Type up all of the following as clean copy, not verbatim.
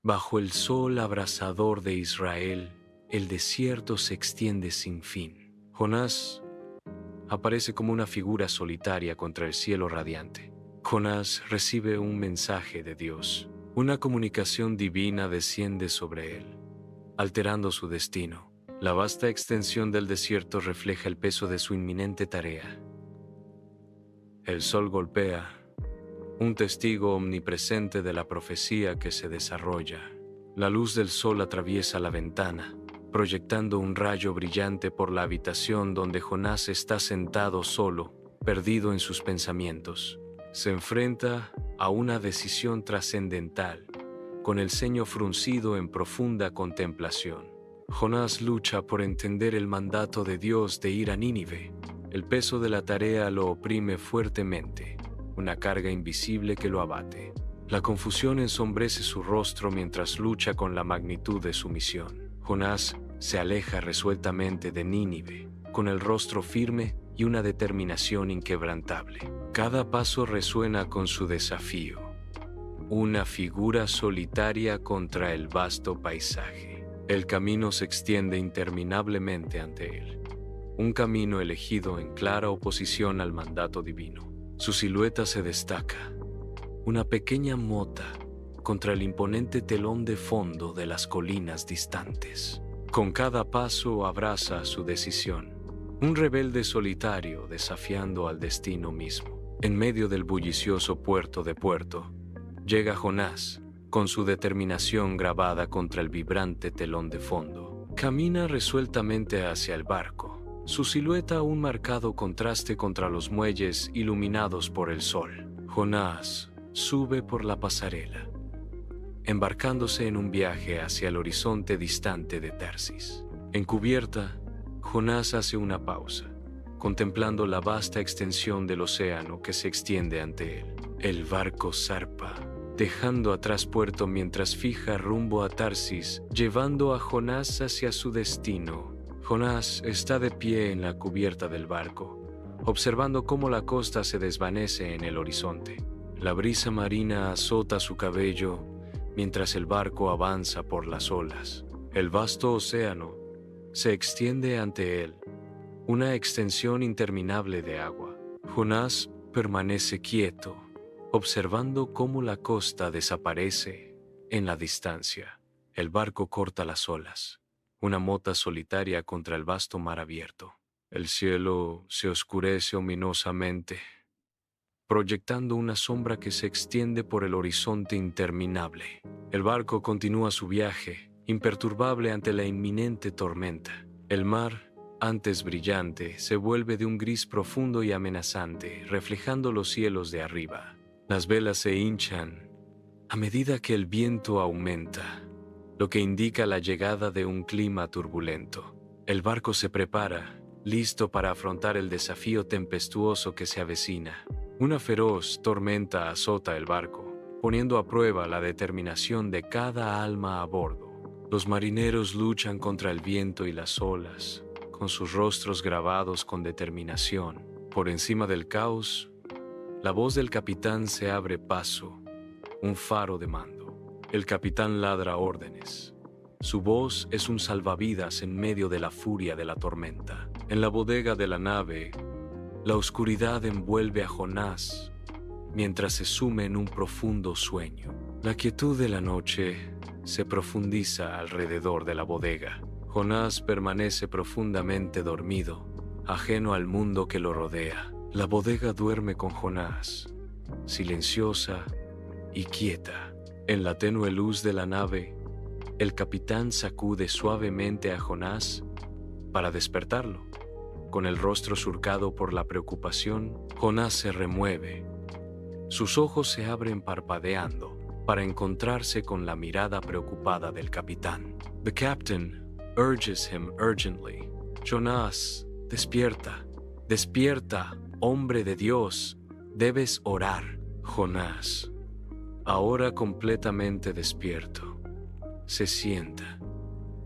Bajo el sol abrasador de Israel, el desierto se extiende sin fin. Jonás aparece como una figura solitaria contra el cielo radiante. Jonás recibe un mensaje de Dios. Una comunicación divina desciende sobre él, alterando su destino. La vasta extensión del desierto refleja el peso de su inminente tarea. El sol golpea, un testigo omnipresente de la profecía que se desarrolla. La luz del sol atraviesa la ventana, proyectando un rayo brillante por la habitación donde Jonás está sentado solo, perdido en sus pensamientos. Se enfrenta a una decisión trascendental, con el ceño fruncido en profunda contemplación. Jonás lucha por entender el mandato de Dios de ir a Nínive. El peso de la tarea lo oprime fuertemente, una carga invisible que lo abate. La confusión ensombrece su rostro mientras lucha con la magnitud de su misión. Jonás se aleja resueltamente de Nínive, con el rostro firme y una determinación inquebrantable. Cada paso resuena con su desafío, una figura solitaria contra el vasto paisaje. El camino se extiende interminablemente ante él, un camino elegido en clara oposición al mandato divino. Su silueta se destaca, una pequeña mota contra el imponente telón de fondo de las colinas distantes. Con cada paso abraza su decisión, un rebelde solitario desafiando al destino mismo. En medio del bullicioso puerto de Puerto, llega Jonás, con su determinación grabada contra el vibrante telón de fondo. Camina resueltamente hacia el barco, su silueta un marcado contraste contra los muelles iluminados por el sol. Jonás sube por la pasarela, embarcándose en un viaje hacia el horizonte distante de Tarsis. En cubierta, Jonás hace una pausa, contemplando la vasta extensión del océano que se extiende ante él. El barco zarpa, dejando atrás Puerto mientras fija rumbo a Tarsis, llevando a Jonás hacia su destino. Jonás está de pie en la cubierta del barco, observando cómo la costa se desvanece en el horizonte. La brisa marina azota su cabello mientras el barco avanza por las olas. El vasto océano se extiende ante él, una extensión interminable de agua. Jonás permanece quieto, observando cómo la costa desaparece en la distancia. El barco corta las olas, una mota solitaria contra el vasto mar abierto. El cielo se oscurece ominosamente, proyectando una sombra que se extiende por el horizonte interminable. El barco continúa su viaje, imperturbable ante la inminente tormenta. El mar, antes brillante, se vuelve de un gris profundo y amenazante, reflejando los cielos de arriba. Las velas se hinchan a medida que el viento aumenta, lo que indica la llegada de un clima turbulento. El barco se prepara, listo para afrontar el desafío tempestuoso que se avecina. Una feroz tormenta azota el barco, poniendo a prueba la determinación de cada alma a bordo. Los marineros luchan contra el viento y las olas, con sus rostros grabados con determinación. Por encima del caos, la voz del capitán se abre paso, un faro de mando. El capitán ladra órdenes. Su voz es un salvavidas en medio de la furia de la tormenta. En la bodega de la nave, la oscuridad envuelve a Jonás mientras se sume en un profundo sueño. La quietud de la noche se profundiza alrededor de la bodega. Jonás permanece profundamente dormido, ajeno al mundo que lo rodea. La bodega duerme con Jonás, silenciosa y quieta. En la tenue luz de la nave, el capitán sacude suavemente a Jonás para despertarlo. Con el rostro surcado por la preocupación, Jonás se remueve. Sus ojos se abren parpadeando para encontrarse con la mirada preocupada del capitán. The captain urges him urgently. Jonás, despierta, despierta, hombre de Dios, debes orar. Jonás, ahora completamente despierto, se sienta.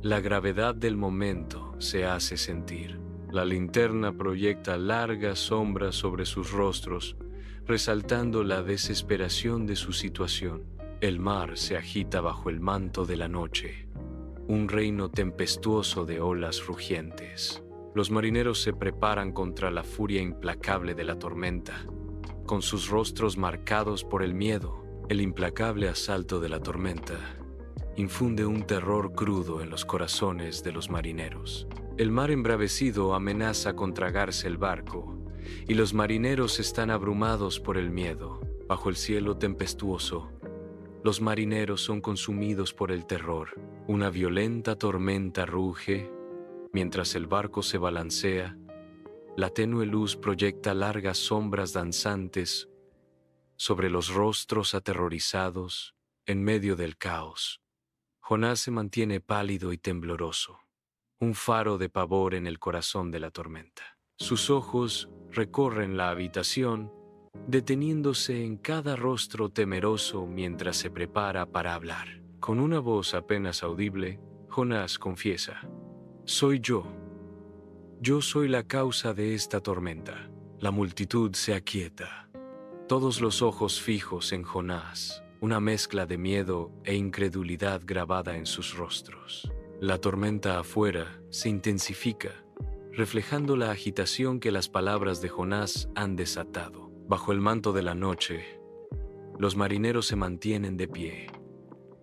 La gravedad del momento se hace sentir. La linterna proyecta largas sombras sobre sus rostros, resaltando la desesperación de su situación. El mar se agita bajo el manto de la noche, un reino tempestuoso de olas rugientes. Los marineros se preparan contra la furia implacable de la tormenta, con sus rostros marcados por el miedo. El implacable asalto de la tormenta infunde un terror crudo en los corazones de los marineros. El mar embravecido amenaza con tragarse el barco, y los marineros están abrumados por el miedo. Bajo el cielo tempestuoso, los marineros son consumidos por el terror. Una violenta tormenta ruge mientras el barco se balancea. La tenue luz proyecta largas sombras danzantes sobre los rostros aterrorizados en medio del caos. Jonás se mantiene pálido y tembloroso, un faro de pavor en el corazón de la tormenta. Sus ojos recorren la habitación, deteniéndose en cada rostro temeroso mientras se prepara para hablar. Con una voz apenas audible, Jonás confiesa: «Soy yo. Yo soy la causa de esta tormenta». La multitud se aquieta, todos los ojos fijos en Jonás, una mezcla de miedo e incredulidad grabada en sus rostros. La tormenta afuera se intensifica, reflejando la agitación que las palabras de Jonás han desatado. Bajo el manto de la noche, los marineros se mantienen de pie.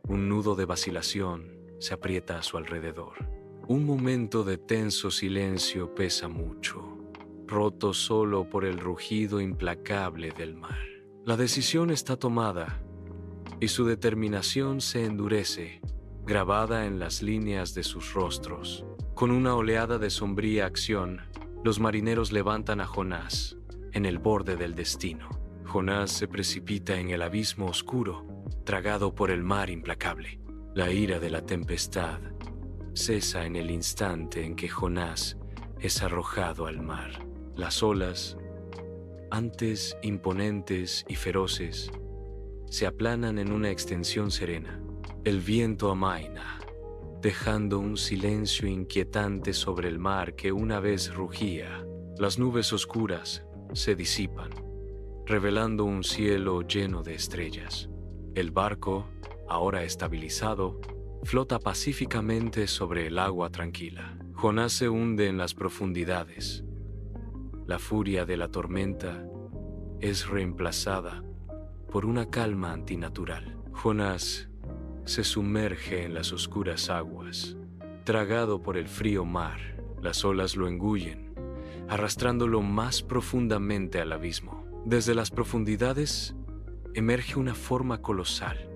Un nudo de vacilación se aprieta a su alrededor. Un momento de tenso silencio pesa mucho, roto solo por el rugido implacable del mar. La decisión está tomada y su determinación se endurece, grabada en las líneas de sus rostros. Con una oleada de sombría acción, los marineros levantan a Jonás en el borde del destino. Jonás se precipita en el abismo oscuro, tragado por el mar implacable. La ira de la tempestad cesa en el instante en que Jonás es arrojado al mar. Las olas, antes imponentes y feroces, se aplanan en una extensión serena. El viento amaina, dejando un silencio inquietante sobre el mar que una vez rugía. Las nubes oscuras se disipan, revelando un cielo lleno de estrellas. El barco, ahora estabilizado, flota pacíficamente sobre el agua tranquila. Jonás se hunde en las profundidades. La furia de la tormenta es reemplazada por una calma antinatural. Jonás se sumerge en las oscuras aguas, tragado por el frío mar. Las olas lo engullen, arrastrándolo más profundamente al abismo. Desde las profundidades emerge una forma colosal,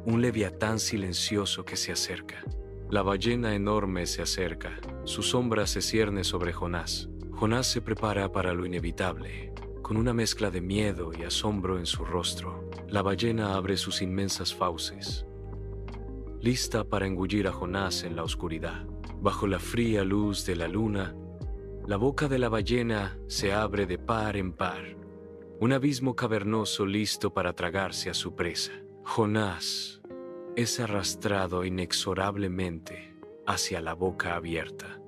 un leviatán silencioso que se acerca. La ballena enorme se acerca, su sombra se cierne sobre Jonás. Jonás se prepara para lo inevitable, con una mezcla de miedo y asombro en su rostro. La ballena abre sus inmensas fauces, lista para engullir a Jonás en la oscuridad. Bajo la fría luz de la luna, la boca de la ballena se abre de par en par, un abismo cavernoso listo para tragarse a su presa. Jonás es arrastrado inexorablemente hacia la boca abierta,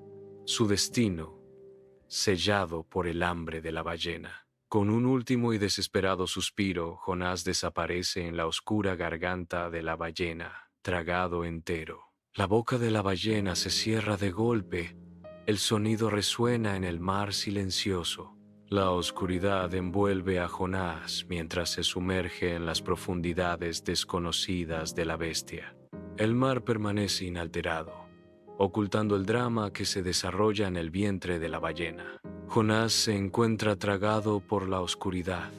su destino sellado por el hambre de la ballena. Con un último y desesperado suspiro, Jonás desaparece en la oscura garganta de la ballena, tragado entero. La boca de la ballena se cierra de golpe. El sonido resuena en el mar silencioso. La oscuridad envuelve a Jonás mientras se sumerge en las profundidades desconocidas de la bestia. El mar permanece inalterado, ocultando el drama que se desarrolla en el vientre de la ballena. Jonás se encuentra tragado por la oscuridad,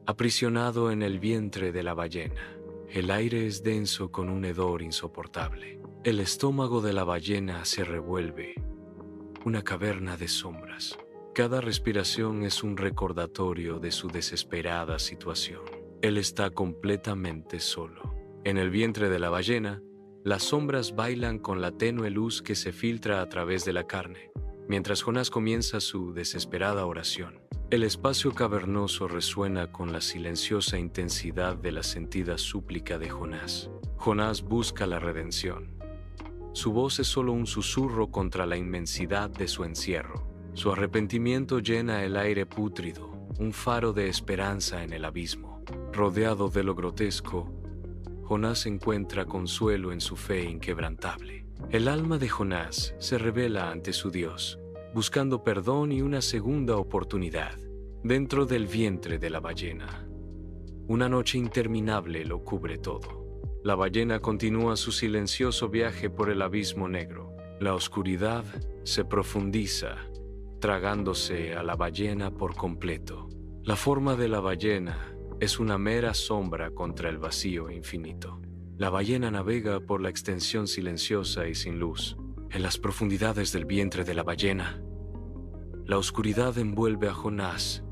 aprisionado en el vientre de la ballena. El aire es denso con un hedor insoportable. El estómago de la ballena se revuelve, una caverna de sombras. Cada respiración es un recordatorio de su desesperada situación. Él está completamente solo. En el vientre de la ballena, las sombras bailan con la tenue luz que se filtra a través de la carne, mientras Jonás comienza su desesperada oración. El espacio cavernoso resuena con la silenciosa intensidad de la sentida súplica de Jonás. Jonás busca la redención. Su voz es solo un susurro contra la inmensidad de su encierro. Su arrepentimiento llena el aire pútrido, un faro de esperanza en el abismo. Rodeado de lo grotesco, Jonás encuentra consuelo en su fe inquebrantable. El alma de Jonás se revela ante su Dios, buscando perdón y una segunda oportunidad. Dentro del vientre de la ballena, una noche interminable lo cubre todo. La ballena continúa su silencioso viaje por el abismo negro. La oscuridad se profundiza, tragándose a la ballena por completo. La forma de la ballena es una mera sombra contra el vacío infinito. La ballena navega por la extensión silenciosa y sin luz. En las profundidades del vientre de la ballena, la oscuridad envuelve a Jonás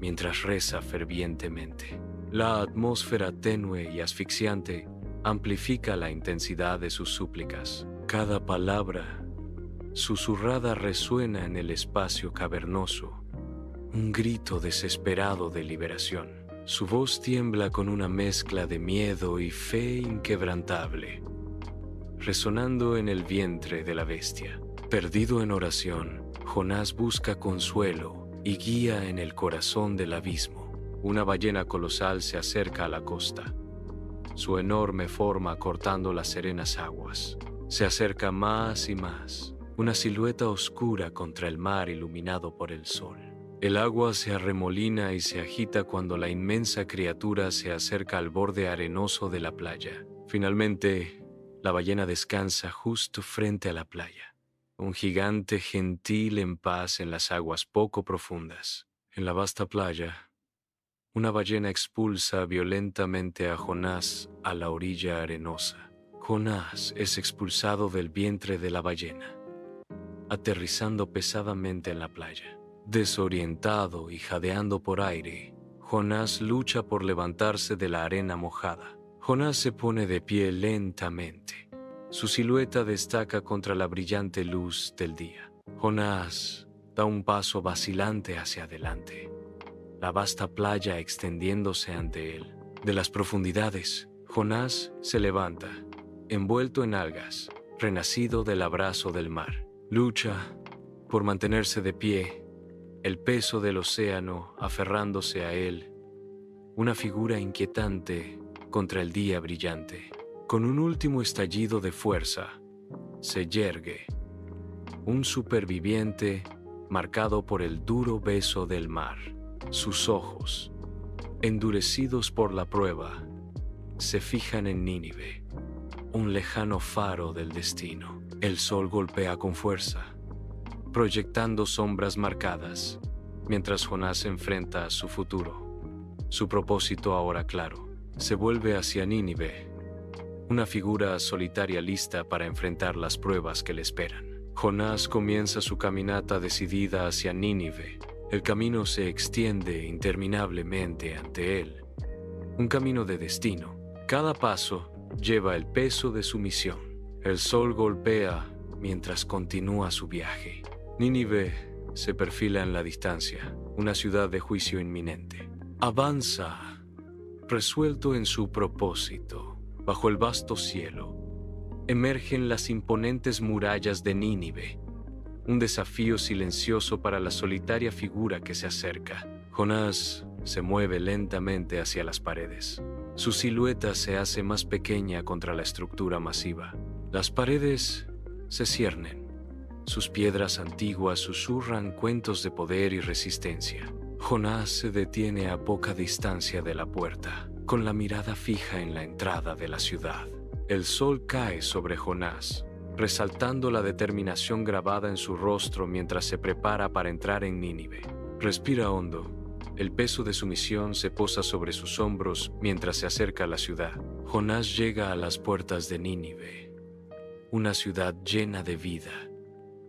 mientras reza fervientemente. La atmósfera tenue y asfixiante amplifica la intensidad de sus súplicas. Cada palabra susurrada resuena en el espacio cavernoso, un grito desesperado de liberación. Su voz tiembla con una mezcla de miedo y fe inquebrantable, resonando en el vientre de la bestia. Perdido en oración, Jonás busca consuelo y guía en el corazón del abismo. Una ballena colosal se acerca a la costa, su enorme forma cortando las serenas aguas. Se acerca más y más, una silueta oscura contra el mar iluminado por el sol. El agua se arremolina y se agita cuando la inmensa criatura se acerca al borde arenoso de la playa. Finalmente, la ballena descansa justo frente a la playa. Un gigante gentil en paz en las aguas poco profundas. En la vasta playa, una ballena expulsa violentamente a Jonás a la orilla arenosa. Jonás es expulsado del vientre de la ballena, aterrizando pesadamente en la playa. Desorientado y jadeando por aire, Jonás lucha por levantarse de la arena mojada. Jonás se pone de pie lentamente. Su silueta destaca contra la brillante luz del día. Jonás da un paso vacilante hacia adelante, la vasta playa extendiéndose ante él. De las profundidades, Jonás se levanta, envuelto en algas, renacido del abrazo del mar. Lucha por mantenerse de pie, el peso del océano aferrándose a él, una figura inquietante contra el día brillante. Con un último estallido de fuerza, se yergue, un superviviente marcado por el duro beso del mar. Sus ojos, endurecidos por la prueba, se fijan en Nínive, un lejano faro del destino. El sol golpea con fuerza, proyectando sombras marcadas, mientras Jonás enfrenta su futuro. Su propósito ahora claro, se vuelve hacia Nínive, una figura solitaria lista para enfrentar las pruebas que le esperan. Jonás comienza su caminata decidida hacia Nínive. El camino se extiende interminablemente ante él, un camino de destino. Cada paso lleva el peso de su misión. El sol golpea mientras continúa su viaje. Nínive se perfila en la distancia, una ciudad de juicio inminente. Avanza, resuelto en su propósito, bajo el vasto cielo. Emergen las imponentes murallas de Nínive, un desafío silencioso para la solitaria figura que se acerca. Jonás se mueve lentamente hacia las paredes. Su silueta se hace más pequeña contra la estructura masiva. Las paredes se ciernen. Sus piedras antiguas susurran cuentos de poder y resistencia. Jonás se detiene a poca distancia de la puerta, con la mirada fija en la entrada de la ciudad. El sol cae sobre Jonás, resaltando la determinación grabada en su rostro mientras se prepara para entrar en Nínive. Respira hondo. El peso de su misión se posa sobre sus hombros mientras se acerca a la ciudad. Jonás llega a las puertas de Nínive, una ciudad llena de vida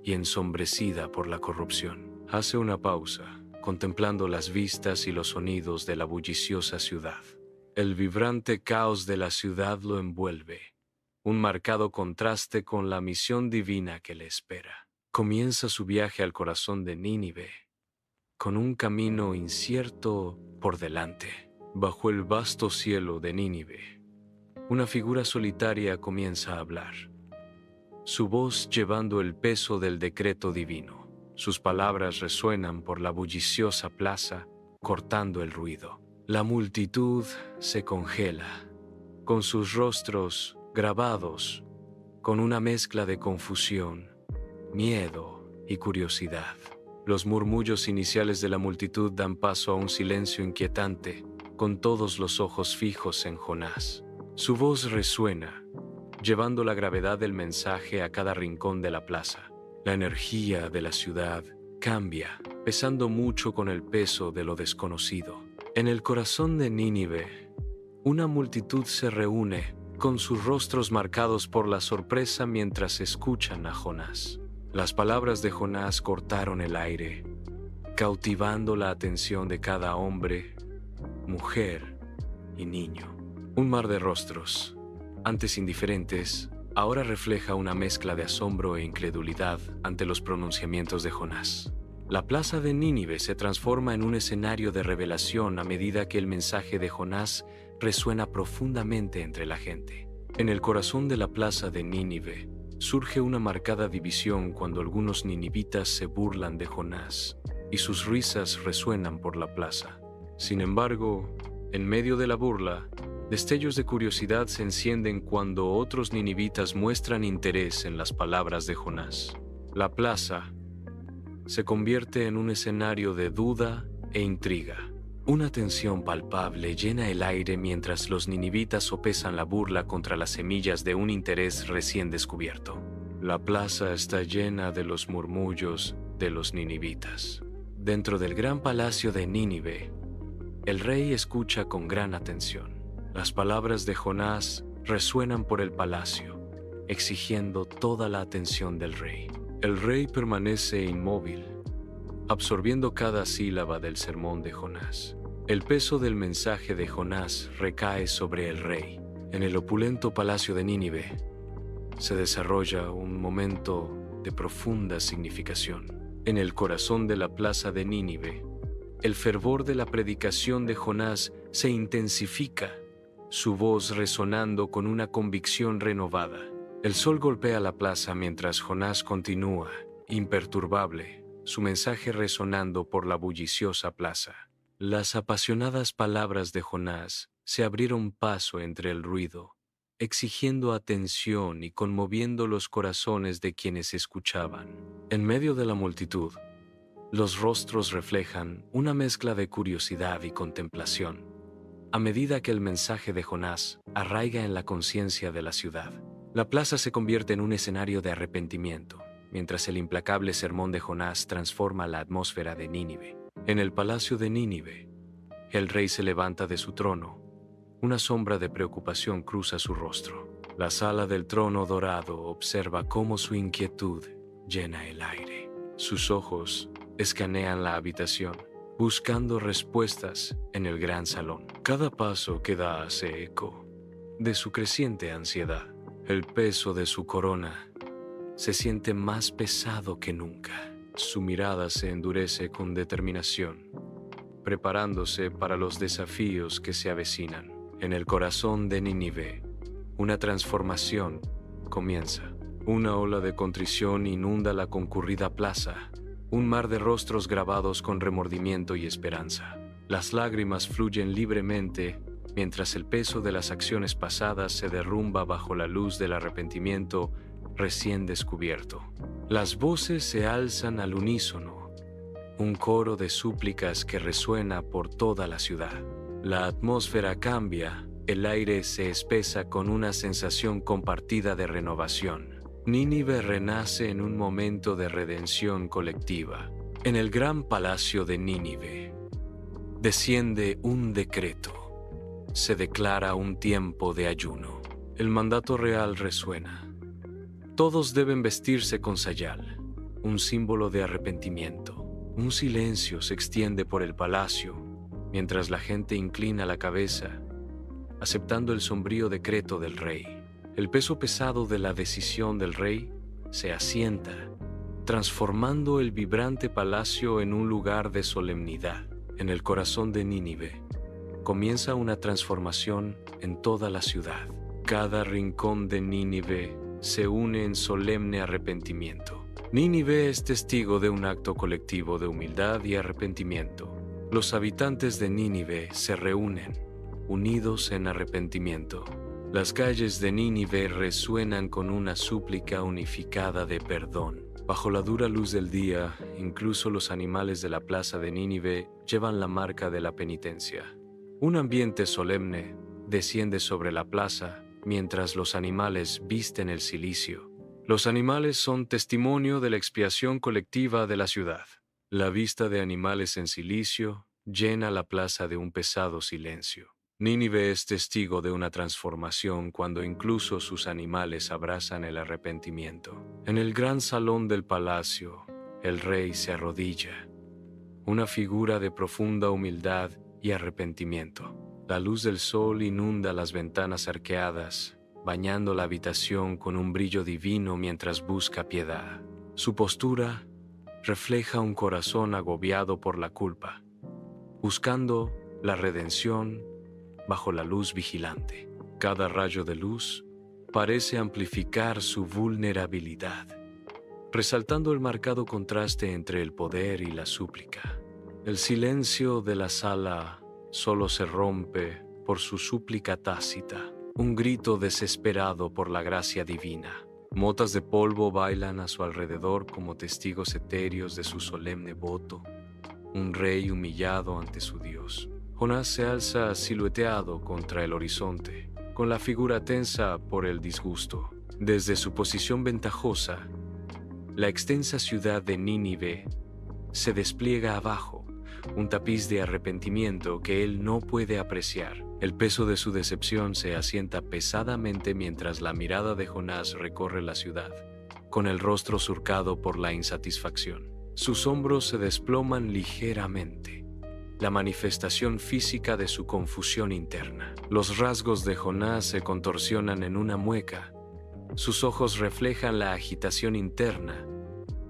y ensombrecida por la corrupción. Hace una pausa, contemplando las vistas y los sonidos de la bulliciosa ciudad. El vibrante caos de la ciudad lo envuelve, un marcado contraste con la misión divina que le espera. Comienza su viaje al corazón de Nínive, con un camino incierto por delante. Bajo el vasto cielo de Nínive, una figura solitaria comienza a hablar, su voz llevando el peso del decreto divino. Sus palabras resuenan por la bulliciosa plaza, cortando el ruido. La multitud se congela, con sus rostros grabados con una mezcla de confusión, miedo y curiosidad. Los murmullos iniciales de la multitud dan paso a un silencio inquietante, con todos los ojos fijos en Jonás. Su voz resuena, llevando la gravedad del mensaje a cada rincón de la plaza. La energía de la ciudad cambia, pesando mucho con el peso de lo desconocido. En el corazón de Nínive, una multitud se reúne, con sus rostros marcados por la sorpresa mientras escuchan a Jonás. Las palabras de Jonás cortaron el aire, cautivando la atención de cada hombre, mujer y niño. Un mar de rostros, antes indiferentes, ahora refleja una mezcla de asombro e incredulidad ante los pronunciamientos de Jonás. La plaza de Nínive se transforma en un escenario de revelación a medida que el mensaje de Jonás resuena profundamente entre la gente. En el corazón de la plaza de Nínive surge una marcada división cuando algunos ninivitas se burlan de Jonás y sus risas resuenan por la plaza. Sin embargo, en medio de la burla, destellos de curiosidad se encienden cuando otros ninivitas muestran interés en las palabras de Jonás. La plaza se convierte en un escenario de duda e intriga. Una tensión palpable llena el aire mientras los ninivitas sopesan la burla contra las semillas de un interés recién descubierto. La plaza está llena de los murmullos de los ninivitas. Dentro del gran palacio de Nínive, el rey escucha con gran atención. Las palabras de Jonás resuenan por el palacio, exigiendo toda la atención del rey. El rey permanece inmóvil, absorbiendo cada sílaba del sermón de Jonás. El peso del mensaje de Jonás recae sobre el rey. En el opulento palacio de Nínive se desarrolla un momento de profunda significación. En el corazón de la plaza de Nínive, el fervor de la predicación de Jonás se intensifica, su voz resonando con una convicción renovada. El sol golpea la plaza mientras Jonás continúa, imperturbable, su mensaje resonando por la bulliciosa plaza. Las apasionadas palabras de Jonás se abrieron paso entre el ruido, exigiendo atención y conmoviendo los corazones de quienes escuchaban. En medio de la multitud, los rostros reflejan una mezcla de curiosidad y contemplación, a medida que el mensaje de Jonás arraiga en la conciencia de la ciudad. La plaza se convierte en un escenario de arrepentimiento, mientras el implacable sermón de Jonás transforma la atmósfera de Nínive. En el palacio de Nínive, el rey se levanta de su trono. Una sombra de preocupación cruza su rostro. La sala del trono dorado observa cómo su inquietud llena el aire. Sus ojos escanean la habitación, buscando respuestas en el gran salón. Cada paso que da hace eco de su creciente ansiedad. El peso de su corona se siente más pesado que nunca. Su mirada se endurece con determinación, preparándose para los desafíos que se avecinan. En el corazón de Nínive, una transformación comienza. Una ola de contrición inunda la concurrida plaza, un mar de rostros grabados con remordimiento y esperanza. Las lágrimas fluyen libremente mientras el peso de las acciones pasadas se derrumba bajo la luz del arrepentimiento recién descubierto. Las voces se alzan al unísono, un coro de súplicas que resuena por toda la ciudad. La atmósfera cambia, el aire se espesa con una sensación compartida de renovación. Nínive renace en un momento de redención colectiva. En el gran palacio de Nínive desciende un decreto. Se declara un tiempo de ayuno. El mandato real resuena. Todos deben vestirse con sayal, un símbolo de arrepentimiento. Un silencio se extiende por el palacio, mientras la gente inclina la cabeza, aceptando el sombrío decreto del rey. El peso pesado de la decisión del rey se asienta, transformando el vibrante palacio en un lugar de solemnidad. En el corazón de Nínive comienza una transformación en toda la ciudad. Cada rincón de Nínive se une en solemne arrepentimiento. Nínive es testigo de un acto colectivo de humildad y arrepentimiento. Los habitantes de Nínive se reúnen, unidos en arrepentimiento, Las calles de Nínive resuenan con una súplica unificada de perdón. Bajo la dura luz del día, incluso los animales de la plaza de Nínive llevan la marca de la penitencia. Un ambiente solemne desciende sobre la plaza mientras los animales visten el cilicio. Los animales son testimonio de la expiación colectiva de la ciudad. La vista de animales en cilicio llena la plaza de un pesado silencio. Nínive es testigo de una transformación cuando incluso sus animales abrazan el arrepentimiento. En el gran salón del palacio, el rey se arrodilla, una figura de profunda humildad y arrepentimiento. La luz del sol inunda las ventanas arqueadas, bañando la habitación con un brillo divino mientras busca piedad. Su postura refleja un corazón agobiado por la culpa, buscando la redención bajo la luz vigilante. Cada rayo de luz parece amplificar su vulnerabilidad, resaltando el marcado contraste entre el poder y la súplica. El silencio de la sala solo se rompe por su súplica tácita, un grito desesperado por la gracia divina. Motas de polvo bailan a su alrededor como testigos etéreos de su solemne voto, un rey humillado ante su Dios. Jonás se alza silueteado contra el horizonte, con la figura tensa por el disgusto. Desde su posición ventajosa, la extensa ciudad de Nínive se despliega abajo, un tapiz de arrepentimiento que él no puede apreciar. El peso de su decepción se asienta pesadamente mientras la mirada de Jonás recorre la ciudad, con el rostro surcado por la insatisfacción. Sus hombros se desploman ligeramente, la manifestación física de su confusión interna. Los rasgos de Jonás se contorsionan en una mueca. Sus ojos reflejan la agitación interna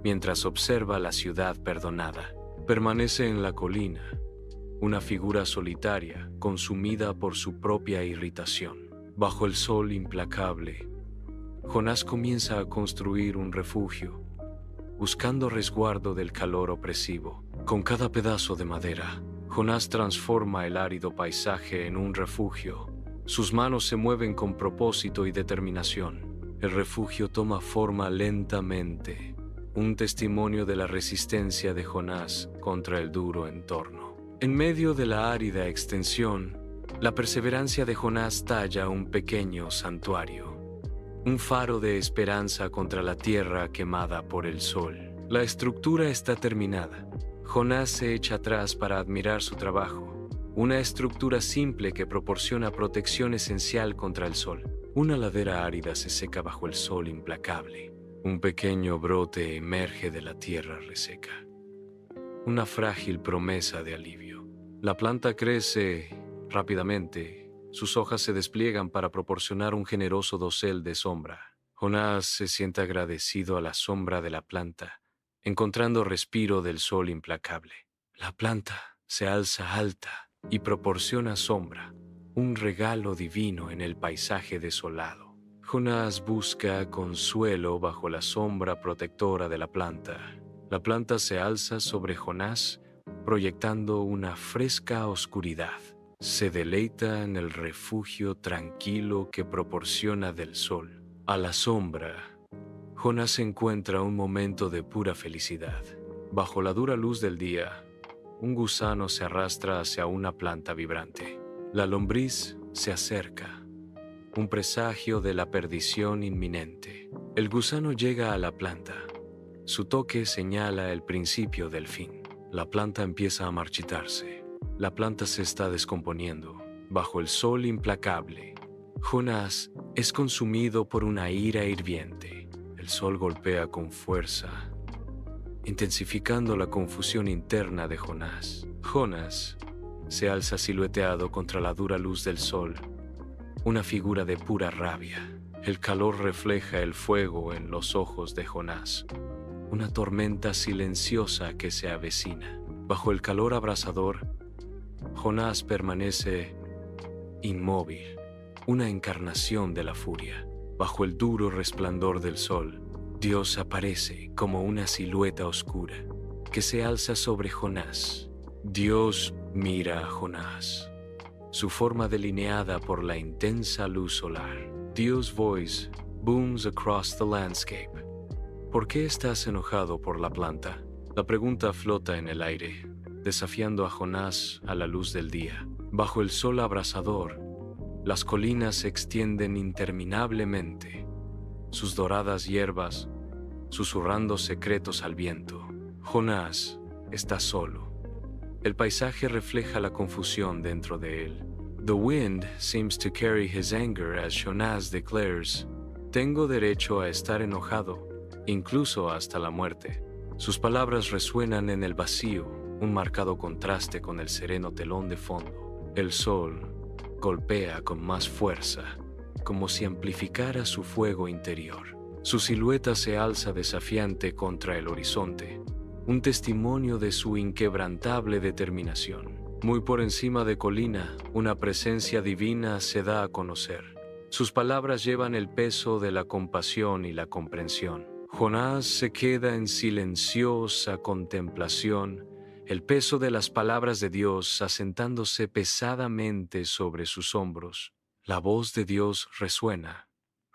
mientras observa la ciudad perdonada. Permanece en la colina, una figura solitaria, consumida por su propia irritación. Bajo el sol implacable, Jonás comienza a construir un refugio, buscando resguardo del calor opresivo. Con cada pedazo de madera, Jonás transforma el árido paisaje en un refugio. Sus manos se mueven con propósito y determinación. El refugio toma forma lentamente, un testimonio de la resistencia de Jonás contra el duro entorno. En medio de la árida extensión, la perseverancia de Jonás talla un pequeño santuario, un faro de esperanza contra la tierra quemada por el sol. La estructura está terminada. Jonás se echa atrás para admirar su trabajo, una estructura simple que proporciona protección esencial contra el sol. Una ladera árida se seca bajo el sol implacable. Un pequeño brote emerge de la tierra reseca, una frágil promesa de alivio. La planta crece rápidamente, sus hojas se despliegan para proporcionar un generoso dosel de sombra. Jonás se siente agradecido a la sombra de la planta, encontrando respiro del sol implacable. La planta se alza alta y proporciona sombra, un regalo divino en el paisaje desolado. Jonás busca consuelo bajo la sombra protectora de la planta. La planta se alza sobre Jonás, proyectando una fresca oscuridad. Se deleita en el refugio tranquilo que proporciona del sol. A la sombra, Jonás encuentra un momento de pura felicidad. Bajo la dura luz del día, un gusano se arrastra hacia una planta vibrante. La lombriz se acerca, un presagio de la perdición inminente. El gusano llega a la planta. Su toque señala el principio del fin. La planta empieza a marchitarse. La planta se está descomponiendo. Bajo el sol implacable, Jonás es consumido por una ira hirviente. El sol golpea con fuerza, intensificando la confusión interna de Jonás. Jonás se alza silueteado contra la dura luz del sol, una figura de pura rabia. El calor refleja el fuego en los ojos de Jonás, una tormenta silenciosa que se avecina. Bajo el calor abrasador, Jonás permanece inmóvil, una encarnación de la furia. Bajo el duro resplandor del sol, Dios aparece como una silueta oscura que se alza sobre Jonás. Dios mira a Jonás, su forma delineada por la intensa luz solar. Dios' voice booms across the landscape. ¿Por qué estás enojado por la planta? La pregunta flota en el aire, desafiando a Jonás a la luz del día. Bajo el sol abrasador, las colinas se extienden interminablemente, sus doradas hierbas susurrando secretos al viento. Jonás está solo. El paisaje refleja la confusión dentro de él. The wind seems to carry his anger as Jonás declares, "Tengo derecho a estar enojado, incluso hasta la muerte". Sus palabras resuenan en el vacío, un marcado contraste con el sereno telón de fondo. El sol golpea con más fuerza, como si amplificara su fuego interior. Su silueta se alza desafiante contra el horizonte, un testimonio de su inquebrantable determinación. Muy por encima de colina, una presencia divina se da a conocer. Sus palabras llevan el peso de la compasión y la comprensión. Jonás se queda en silenciosa contemplación, el peso de las palabras de Dios asentándose pesadamente sobre sus hombros. La voz de Dios resuena,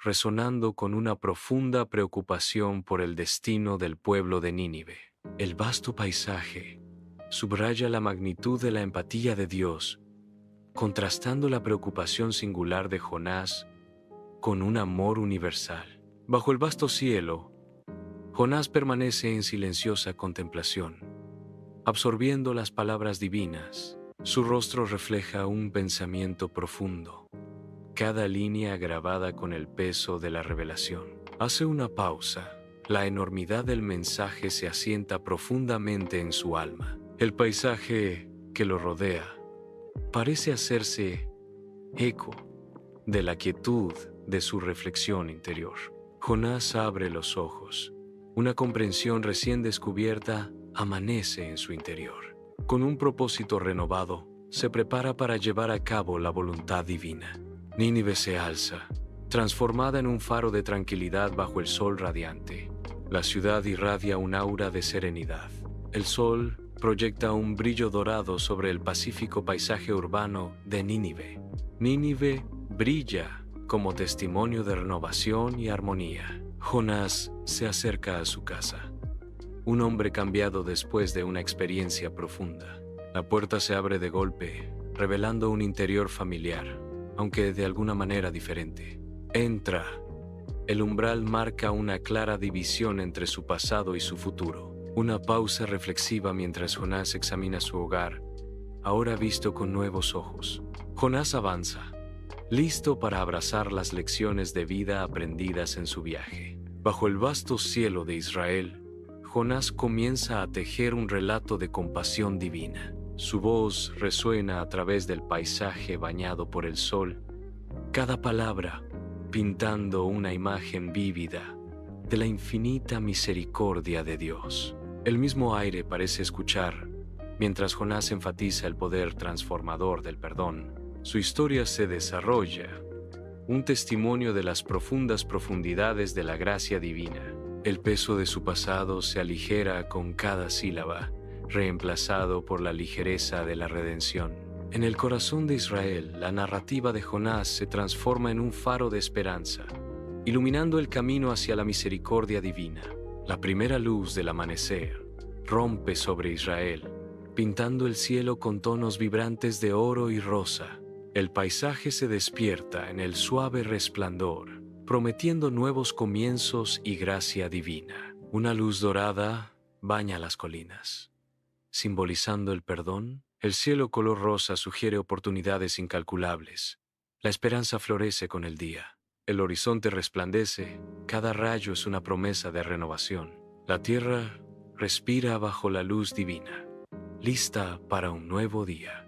resonando con una profunda preocupación por el destino del pueblo de Nínive. El vasto paisaje subraya la magnitud de la empatía de Dios, contrastando la preocupación singular de Jonás con un amor universal. Bajo el vasto cielo, Jonás permanece en silenciosa contemplación, absorbiendo las palabras divinas. Su rostro refleja un pensamiento profundo, cada línea grabada con el peso de la revelación. Hace una pausa. La enormidad del mensaje se asienta profundamente en su alma. El paisaje que lo rodea parece hacerse eco de la quietud de su reflexión interior. Jonás abre los ojos. Una comprensión recién descubierta amanece en su interior. Con un propósito renovado, se prepara para llevar a cabo la voluntad divina. Nínive se alza, transformada en un faro de tranquilidad bajo el sol radiante. La ciudad irradia un aura de serenidad. El sol proyecta un brillo dorado sobre el pacífico paisaje urbano de Nínive. Nínive brilla como testimonio de renovación y armonía. Jonás se acerca a su casa, un hombre cambiado después de una experiencia profunda. La puerta se abre de golpe, revelando un interior familiar, aunque de alguna manera diferente. Entra. El umbral marca una clara división entre su pasado y su futuro. Una pausa reflexiva mientras Jonás examina su hogar, ahora visto con nuevos ojos. Jonás avanza, listo para abrazar las lecciones de vida aprendidas en su viaje. Bajo el vasto cielo de Israel, Jonás comienza a tejer un relato de compasión divina. Su voz resuena a través del paisaje bañado por el sol, cada palabra pintando una imagen vívida de la infinita misericordia de Dios. El mismo aire parece escuchar mientras Jonás enfatiza el poder transformador del perdón. Su historia se desarrolla, un testimonio de las profundas profundidades de la gracia divina. El peso de su pasado se aligera con cada sílaba, reemplazado por la ligereza de la redención. En el corazón de Israel, la narrativa de Jonás se transforma en un faro de esperanza, iluminando el camino hacia la misericordia divina. La primera luz del amanecer rompe sobre Israel, pintando el cielo con tonos vibrantes de oro y rosa. El paisaje se despierta en el suave resplandor, prometiendo nuevos comienzos y gracia divina. Una luz dorada baña las colinas, simbolizando el perdón. El cielo color rosa sugiere oportunidades incalculables. La esperanza florece con el día. El horizonte resplandece, cada rayo es una promesa de renovación. La tierra respira bajo la luz divina, lista para un nuevo día.